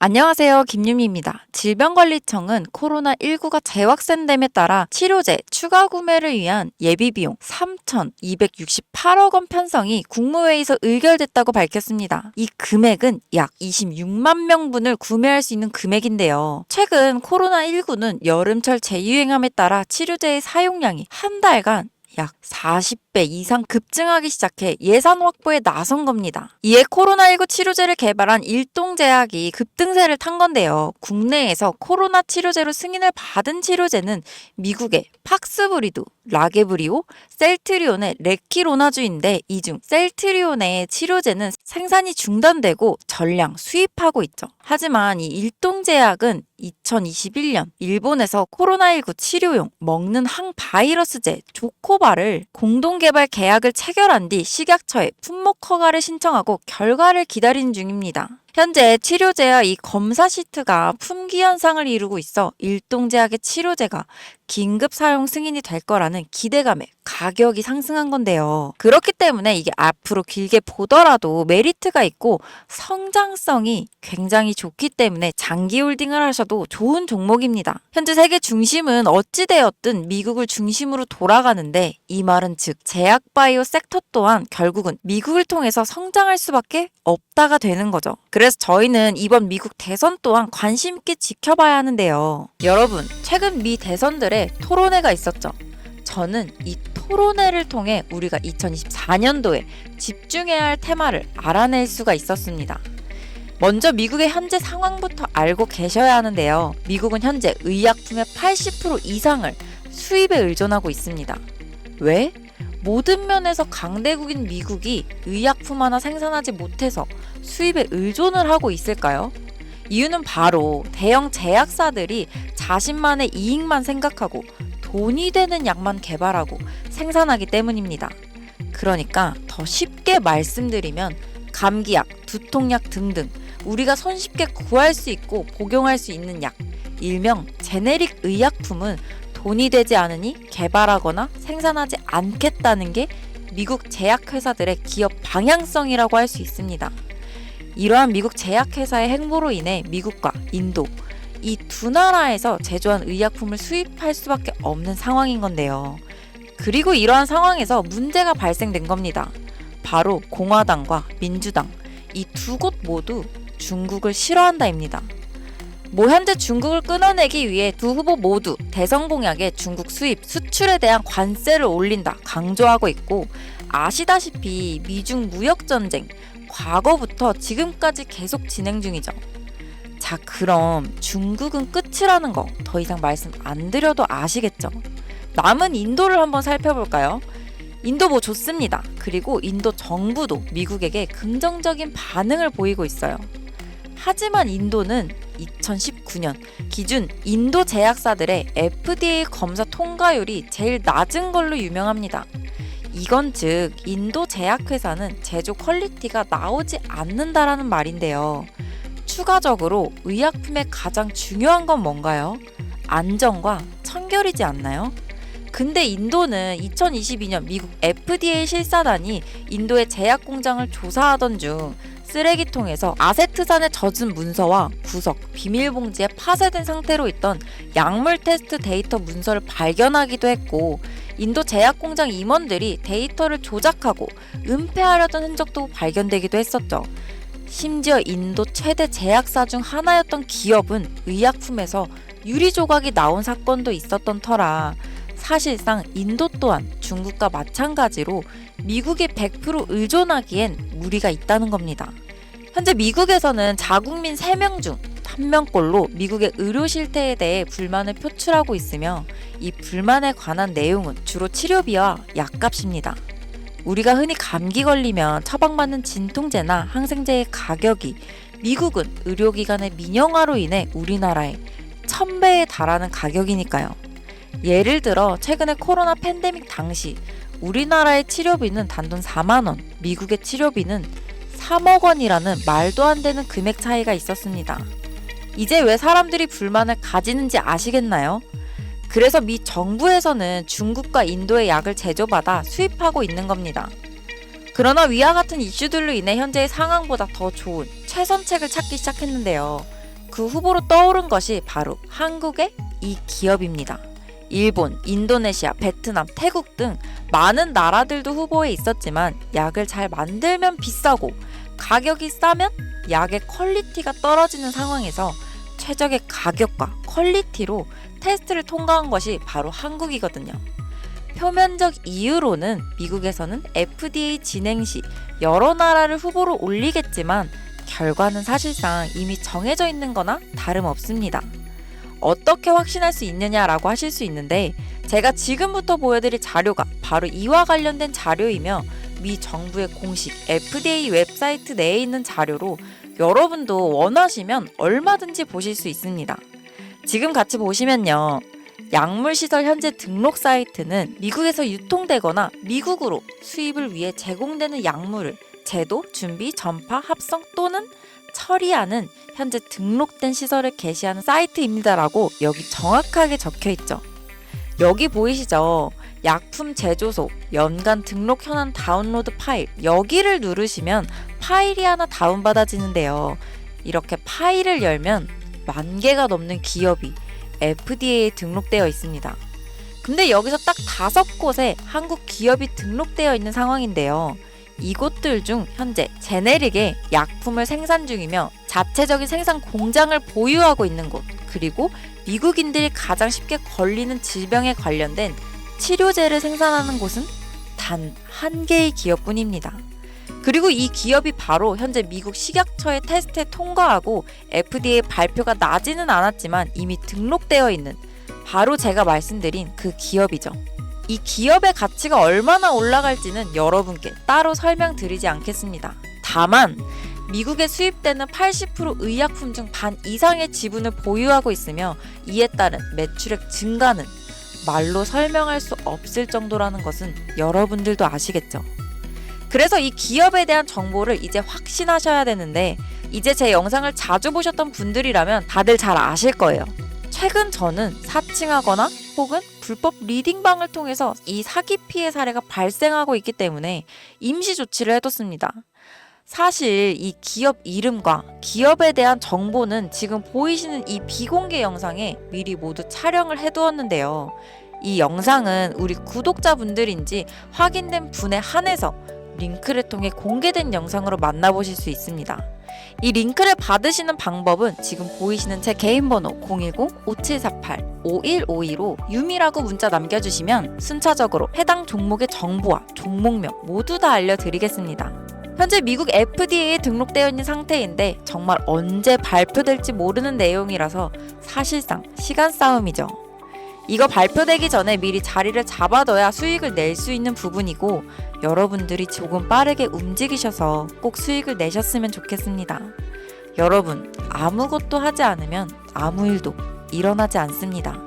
안녕하세요. 김유미입니다. 질병관리청은 코로나19가 재확산됨에 따라 치료제 추가 구매를 위한 예비비용 3,268억 원 편성이 국무회의에서 의결됐다고 밝혔습니다. 이 금액은 약 26만 명분을 구매할 수 있는 금액인데요. 최근 코로나19는 여름철 재유행함에 따라 치료제의 사용량이 한 달간 약 40배 이상 급증하기 시작해 예산 확보에 나선 겁니다. 이에 코로나19 치료제를 개발한 일동제약이 급등세를 탄 건데요. 국내에서 코로나 치료제로 승인을 받은 치료제는 미국의 팍스브리도, 라게브리오, 셀트리온의 레키로나주인데 이 중 셀트리온의 치료제는 생산이 중단되고 전량 수입하고 있죠. 하지만 이 일동제약은 2021년 일본에서 코로나19 치료용 먹는 항바이러스제 조코바를 공동개발 계약을 체결한 뒤 식약처에 품목 허가를 신청하고 결과를 기다리는 중입니다. 현재 치료제와 이 검사 시트가 품귀 현상을 이루고 있어 일동제약의 치료제가 긴급 사용 승인이 될 거라는 기대감에 가격이 상승한 건데요. 그렇기 때문에 이게 앞으로 길게 보더라도 메리트가 있고 성장성이 굉장히 좋기 때문에 장기 홀딩을 하셔도 좋은 종목입니다. 현재 세계 중심은 어찌되었든 미국을 중심으로 돌아가는데 이 말은 즉 제약바이오 섹터 또한 결국은 미국을 통해서 성장할 수밖에 없다가 되는 거죠. 그래서 저희는 이번 미국 대선 또한 관심 있게 지켜봐야 하는데요. 여러분, 최근 미 대선들의 토론회가 있었죠. 저는 이 토론회를 통해 우리가 2024년도에 집중해야 할 테마를 알아낼 수가 있었습니다. 먼저 미국의 현재 상황부터 알고 계셔야 하는데요. 미국은 현재 의약품의 80% 이상을 수입에 의존하고 있습니다. 왜? 모든 면에서 강대국인 미국이 의약품 하나 생산하지 못해서 수입에 의존을 하고 있을까요? 이유는 바로 대형 제약사들이 자신만의 이익만 생각하고 돈이 되는 약만 개발하고 생산하기 때문입니다. 그러니까 더 쉽게 말씀드리면 감기약, 두통약 등등 우리가 손쉽게 구할 수 있고 복용할 수 있는 약, 일명 제네릭 의약품은 돈이 되지 않으니 개발하거나 생산하지 않겠다는 게 미국 제약회사들의 기업 방향성이라고 할 수 있습니다. 이러한 미국 제약회사의 행보로 인해 미국과 인도, 이 두 나라에서 제조한 의약품을 수입할 수밖에 없는 상황인 건데요. 그리고 이러한 상황에서 문제가 발생된 겁니다. 바로 공화당과 민주당, 이 두 곳 모두 중국을 싫어한다입니다. 현재 중국을 끊어내기 위해 두 후보 모두 대선 공약에 중국 수입, 수출에 대한 관세를 올린다 강조하고 있고, 아시다시피 미중 무역전쟁, 과거부터 지금까지 계속 진행 중이죠. 자, 그럼 중국은 끝이라는 거 더 이상 말씀 안 드려도 아시겠죠? 남은 인도를 한번 살펴볼까요? 인도 좋습니다. 그리고 인도 정부도 미국에게 긍정적인 반응을 보이고 있어요. 하지만 인도는 2019년 기준 인도 제약사들의 FDA 검사 통과율이 제일 낮은 걸로 유명합니다. 이건 즉 인도 제약회사는 제조 퀄리티가 나오지 않는다라는 말인데요. 추가적으로 의약품의 가장 중요한 건 뭔가요? 안전과 청결이지 않나요? 근데 인도는 2022년 미국 FDA 실사단이 인도의 제약 공장을 조사하던 중 쓰레기통에서 아세트산에 젖은 문서와 구석, 비밀봉지에 파쇄된 상태로 있던 약물 테스트 데이터 문서를 발견하기도 했고, 인도 제약공장 임원들이 데이터를 조작하고 은폐하려던 흔적도 발견되기도 했었죠. 심지어 인도 최대 제약사 중 하나였던 기업은 의약품에서 유리 조각이 나온 사건도 있었던 터라 사실상 인도 또한 중국과 마찬가지로 미국에 100% 의존하기엔 무리가 있다는 겁니다. 현재 미국에서는 자국민 3명 중 1명꼴로 미국의 의료 실태에 대해 불만을 표출하고 있으며, 이 불만에 관한 내용은 주로 치료비와 약값입니다. 우리가 흔히 감기 걸리면 처방받는 진통제나 항생제의 가격이 미국은 의료기관의 민영화로 인해 우리나라의 1000배에 달하는 가격이니까요. 예를 들어 최근에 코로나 팬데믹 당시 우리나라의 치료비는 단돈 4만 원, 미국의 치료비는 3억 원이라는 말도 안 되는 금액 차이가 있었습니다. 이제 왜 사람들이 불만을 가지는지 아시겠나요? 그래서 미 정부에서는 중국과 인도의 약을 제조받아 수입하고 있는 겁니다. 그러나 위와 같은 이슈들로 인해 현재의 상황보다 더 좋은 최선책을 찾기 시작했는데요. 그 후보로 떠오른 것이 바로 한국의 이 기업입니다. 일본, 인도네시아, 베트남, 태국 등 많은 나라들도 후보에 있었지만 약을 잘 만들면 비싸고 가격이 싸면 약의 퀄리티가 떨어지는 상황에서 최적의 가격과 퀄리티로 테스트를 통과한 것이 바로 한국이거든요. 표면적 이유로는 미국에서는 FDA 진행 시 여러 나라를 후보로 올리겠지만 결과는 사실상 이미 정해져 있는 거나 다름없습니다. 어떻게 확신할 수 있느냐라고 하실 수 있는데 제가 지금부터 보여드릴 자료가 바로 이와 관련된 자료이며 미 정부의 공식 FDA 웹사이트 내에 있는 자료로 여러분도 원하시면 얼마든지 보실 수 있습니다. 지금 같이 보시면요. 약물시설 현재 등록 사이트는 미국에서 유통되거나 미국으로 수입을 위해 제공되는 약물을 제도, 준비, 전파, 합성 또는 처리하는 현재 등록된 시설을 게시하는 사이트입니다라고 여기 정확하게 적혀있죠. 여기 보이시죠? 약품 제조소, 연간 등록 현황 다운로드 파일, 여기를 누르시면 파일이 하나 다운받아지는데요. 이렇게 파일을 열면 10,000개가 넘는 기업이 FDA에 등록되어 있습니다. 근데 여기서 딱 5곳에 한국 기업이 등록되어 있는 상황인데요. 이곳들 중 현재 제네릭의 약품을 생산 중이며 자체적인 생산 공장을 보유하고 있는 곳, 그리고 미국인들이 가장 쉽게 걸리는 질병에 관련된 치료제를 생산하는 곳은 단 1개의 기업뿐입니다. 그리고 이 기업이 바로 현재 미국 식약처의 테스트에 통과하고 FDA 발표가 나지는 않았지만 이미 등록되어 있는 바로 제가 말씀드린 그 기업이죠. 이 기업의 가치가 얼마나 올라갈지는 여러분께 따로 설명드리지 않겠습니다. 다만 미국에 수입되는 80% 의약품 중 반 이상의 지분을 보유하고 있으며 이에 따른 매출액 증가는 말로 설명할 수 없을 정도라는 것은 여러분들도 아시겠죠? 그래서 이 기업에 대한 정보를 이제 확신하셔야 되는데 이제 제 영상을 자주 보셨던 분들이라면 다들 잘 아실 거예요. 최근 저는 사칭하거나 혹은 불법 리딩방을 통해서 이 사기 피해 사례가 발생하고 있기 때문에 임시 조치를 해뒀습니다. 사실 이 기업 이름과 기업에 대한 정보는 지금 보이시는 이 비공개 영상에 미리 모두 촬영을 해두었는데요. 이 영상은 우리 구독자분들인지 확인된 분에 한해서 링크를 통해 공개된 영상으로 만나보실 수 있습니다. 이 링크를 받으시는 방법은 지금 보이시는 제 개인 번호 010-5748-5152로 유미라고 문자 남겨주시면 순차적으로 해당 종목의 정보와 종목명 모두 다 알려드리겠습니다. 현재 미국 FDA에 등록되어 있는 상태인데 정말 언제 발표될지 모르는 내용이라서 사실상 시간 싸움이죠. 이거 발표되기 전에 미리 자리를 잡아둬야 수익을 낼 수 있는 부분이고 여러분들이 조금 빠르게 움직이셔서 꼭 수익을 내셨으면 좋겠습니다. 여러분, 아무것도 하지 않으면 아무 일도 일어나지 않습니다.